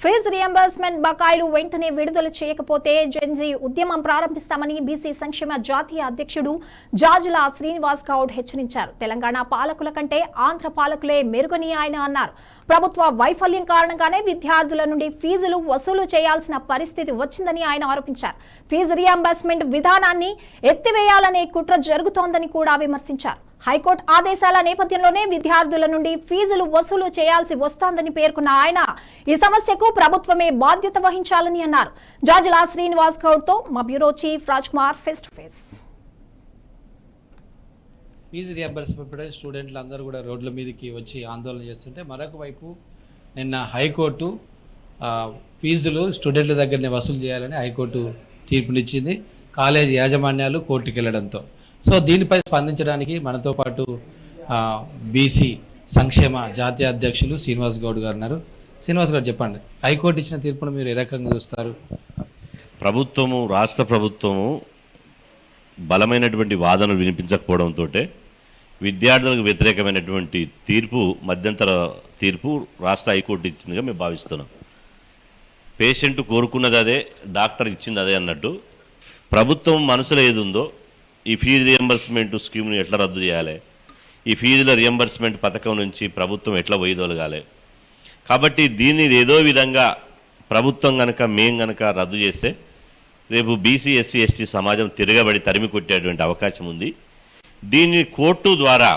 Fee reimbursement బకాయిలు వెంటనే విడుదల చేయకపోతే జెన్జీ ఉద్యమం ప్రారంభిస్తామని బీసీ సంక్షేమ జాతీయ అధ్యక్షుడు జాజుల శ్రీనివాస్ గౌడ్ హెచ్చరించారు. తెలంగాణ పాలకుల కంటే ఆంధ్ర పాలకులే మెరుగని ఆయన అన్నారు. ప్రభుత్వ వైఫల్యం కారణంగానే విద్యార్థుల నుండి ఫీజులు వసూలు చేయాల్సిన పరిస్థితి వచ్చిందని ఆయన ఆరోపించారు. ఫీజు రియంబర్స్మెంట్ విధానాన్ని ఎత్తివేయాలనే కుట్ర జరుగుతోందని కూడా విమర్శించారు. హైకోర్టు ఆదేశాల నేపథ్యంలోనే విద్యార్థుల నుండి ఫీజులు వసూలు చేయాల్సి వస్తోందని పేర్కొన్న ఆయన ఈ సమస్యకు ప్రభుత్వమే బాధ్యత వహించాలని అన్నారు. జాజుల శ్రీనివాస్ గౌడ్ తో మా bureau chief Raj Kumar face to face. Fees reimbursement పై స్టూడెంట్లు అందరూ కూడా రోడ్ల మీదకి వచ్చి ఆందోళన చేస్తుంటే మరొక వైపు నిన్న హైకోర్టు ఫీజులు స్టూడెంట్ల దగ్గరనే వసూలు చేయాలని హైకోర్టు తీర్పునిచ్చింది. కాలేజీ యాజమాన్యాలు కోర్టుకు వెళ్లడంతో సో దీనిపై స్పందించడానికి మనతో పాటు బీసీ సంక్షేమ జాతీయ అధ్యక్షులు శ్రీనివాస్ గౌడ్ గారు ఉన్నారు. శ్రీనివాస్ గారు చెప్పండి, హైకోర్టు ఇచ్చిన తీర్పును మీరు ఏ రకంగా చూస్తారు? రాష్ట్ర ప్రభుత్వము బలమైనటువంటి వాదనలు వినిపించకపోవడంతో విద్యార్థులకు వ్యతిరేకమైనటువంటి తీర్పు, మధ్యంతర తీర్పు రాష్ట్ర హైకోర్టు ఇచ్చిందిగా మేము భావిస్తున్నాం. పేషెంట్ కోరుకున్నది అదే, డాక్టర్ ఇచ్చింది అదే అన్నట్టు ప్రభుత్వం మనసులో ఏది ఉందో ఈ ఫీజు రియంబర్స్మెంట్ స్కీమ్ను ఎట్లా రద్దు చేయాలి, ఈ ఫీజుల రియంబర్స్మెంట్ పథకం నుంచి ప్రభుత్వం ఎట్లా వైదొలగాలి, కాబట్టి దీన్ని ఏదో విధంగా ప్రభుత్వం మేము గనక రద్దు చేస్తే రేపు బీసీ ఎస్సీ ఎస్టీ సమాజం తిరగబడి తరిమి కొట్టేటువంటి అవకాశం ఉంది. దీన్ని కోర్టు ద్వారా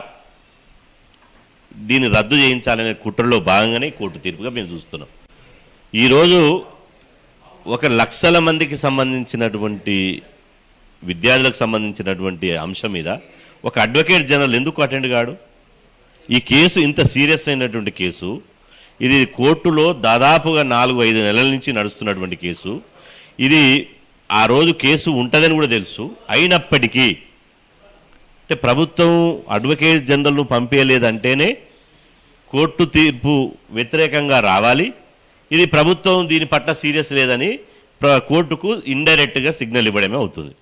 దీన్ని రద్దు చేయించాలనే కుట్రలో భాగంగానే కోర్టు తీర్పుగా మేము చూస్తున్నాం. ఈరోజు 1,00,000 మందికి సంబంధించినటువంటి విద్యార్థులకు సంబంధించినటువంటి అంశం మీద ఒక అడ్వకేట్ జనరల్ ఎందుకు అటెండ్ కాడు? ఈ కేసు ఇంత సీరియస్ అయినటువంటి కేసు, ఇది కోర్టులో దాదాపుగా 4-5 నెలల నుంచి నడుస్తున్నటువంటి కేసు. ఇది ఆ రోజు కేసు ఉంటుందని కూడా తెలుసు. అయినప్పటికీ అంటే ప్రభుత్వం అడ్వకేట్ జనరల్ను పంపించలేదంటేనే కోర్టు తీర్పు వ్యతిరేకంగా రావాలి. ఇది ప్రభుత్వం దీని పట్ల సీరియస్ లేదని కోర్టుకు ఇండైరెక్ట్గా సిగ్నల్ ఇవ్వడమే అవుతుంది.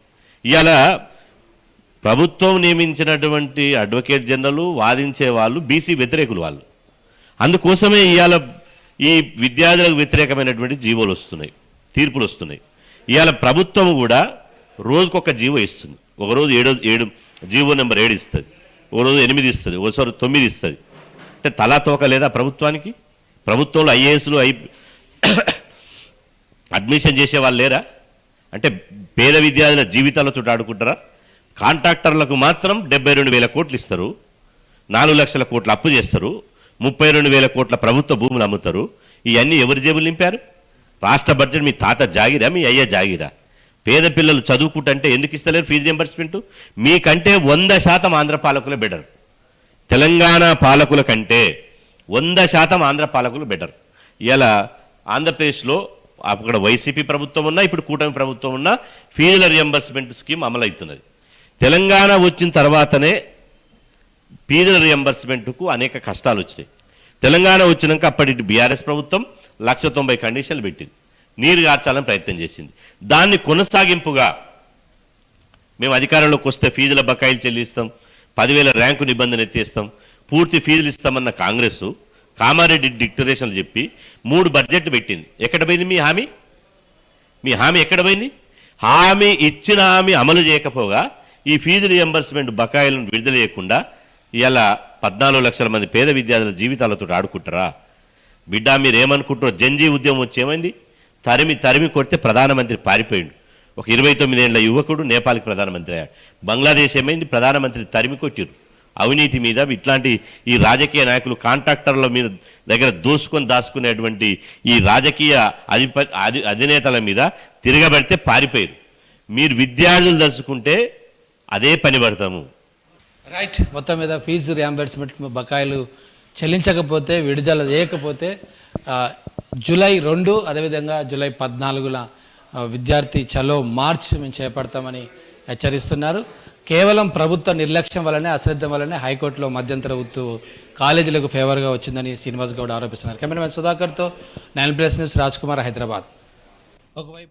ఇవాళ ప్రభుత్వం నియమించినటువంటి అడ్వకేట్ జనరల్ వాదించే వాళ్ళు బీసీ వ్యతిరేకులు వాళ్ళు. అందుకోసమే ఇవాళ ఈ విద్యార్థులకు వ్యతిరేకమైనటువంటి జీవోలు వస్తున్నాయి, తీర్పులు వస్తున్నాయి. ఇవాళ ప్రభుత్వం కూడా రోజుకొక జీవో ఇస్తుంది. ఒకరోజు 7 జీవో నెంబర్ 7 ఇస్తుంది, ఒక రోజు 8 ఇస్తుంది, ఒకసారి 9 ఇస్తుంది. అంటే తలా తోక లేదా ప్రభుత్వానికి? ప్రభుత్వంలో ఐఏఎస్లు అడ్మిషన్ చేసే వాళ్ళు లేరా? అంటే పేద విద్యార్థుల జీవితాలతో ఆడుకుంటారా? కాంట్రాక్టర్లకు మాత్రం 72,000 కోట్లు ఇస్తారు, 4 లక్షల కోట్ల అప్పు చేస్తారు, 32,000 కోట్ల ప్రభుత్వ భూములు అమ్ముతారు. ఇవన్నీ ఎవరి జేబులు నింపారు? రాష్ట్ర బడ్జెట్ మీ తాత జాగిరా, మీ అయ్య జాగిరా? పేద పిల్లలు చదువుకుంటుంటే ఎందుకు ఇస్తలేరు ఫీజు రియంబర్స్మెంట్? మీకంటే 100% ఆంధ్ర పాలకులే బెటర్. తెలంగాణ పాలకుల కంటే 100% ఆంధ్ర పాలకులు బెటర్. ఇలా ఆంధ్రప్రదేశ్లో అక్కడ వైసీపీ ప్రభుత్వం ఉన్నా, ఇప్పుడు కూటమి ప్రభుత్వం ఉన్నా ఫీజుల రియంబర్స్మెంట్ స్కీమ్ అమలవుతున్నది. తెలంగాణ వచ్చిన తర్వాతనే ఫీజుల రియంబర్స్మెంట్కు అనేక కష్టాలు వచ్చినాయి. తెలంగాణ వచ్చినాక అప్పటి బీఆర్ఎస్ ప్రభుత్వం 190 కండిషన్లు పెట్టింది, నీరు గార్చాలని ప్రయత్నం చేసింది. దాన్ని కొనసాగింపుగా మేము అధికారంలోకి వస్తే ఫీజుల బకాయిలు చెల్లిస్తాం, 10,000 ర్యాంకు నిబంధన ఎత్తేస్తాం, పూర్తి ఫీజులు ఇస్తామన్న కాంగ్రెస్ కామారెడ్డి డిక్లరేషన్లు చెప్పి 3 బడ్జెట్ పెట్టింది. ఎక్కడ పోయింది మీ హామీ? మీ హామీ ఎక్కడ పోయింది? హామీ ఇచ్చిన హామీ అమలు చేయకపోగా ఈ ఫీజు రియంబర్స్మెంట్ బకాయిలను విడుదల చేయకుండా ఇలా 14 లక్షల మంది పేద విద్యార్థుల జీవితాలతో ఆడుకుంటారా? బిడ్డ మీరు ఏమనుకుంటారో? జెన్జీ ఉద్యమం వచ్చి ఏమైంది? తరిమి కొడితే ప్రధానమంత్రి పారిపోయిండు. ఒక 29 ఏళ్ల యువకుడు నేపాల్కి ప్రధానమంత్రి అయ్యాడు. బంగ్లాదేశ్ ఏమైంది? ప్రధానమంత్రి తరిమి కొట్టిరు. అవినీతి మీద ఇట్లాంటి ఈ రాజకీయ నాయకులు కాంట్రాక్టర్ల మీద దగ్గర దాచుకునేటువంటి ఈ రాజకీయ అధినేతల మీద తిరగబడితే పారిపోయారు. మీరు విద్యార్థులు దలుచుకుంటే అదే పని పడతాము. రైట్. మొత్తం మీద ఫీజు రియంబర్స్మెంట్ బకాయిలు చెల్లించకపోతే, విడుదల చేయకపోతే జూలై 2 అదేవిధంగా జూలై 14న విద్యార్థి చలో మార్చ్ మేము చేపడతామని హెచ్చరిస్తున్నారు. కేవలం ప్రభుత్వ నిర్లక్ష్యం వల్లనే, అశ్రద్ధ వల్లనే హైకోర్టులో మధ్యంతర ఉత్తు కాలేజీలకు ఫేవర్గా వచ్చిందని శ్రీనివాస్ గౌడ్ ఆరోపిస్తున్నారు. కెమెరామెన్ సుధాకర్తో 9+ న్యూస్ రాజ్ కుమార్, హైదరాబాద్. ఒకవైపు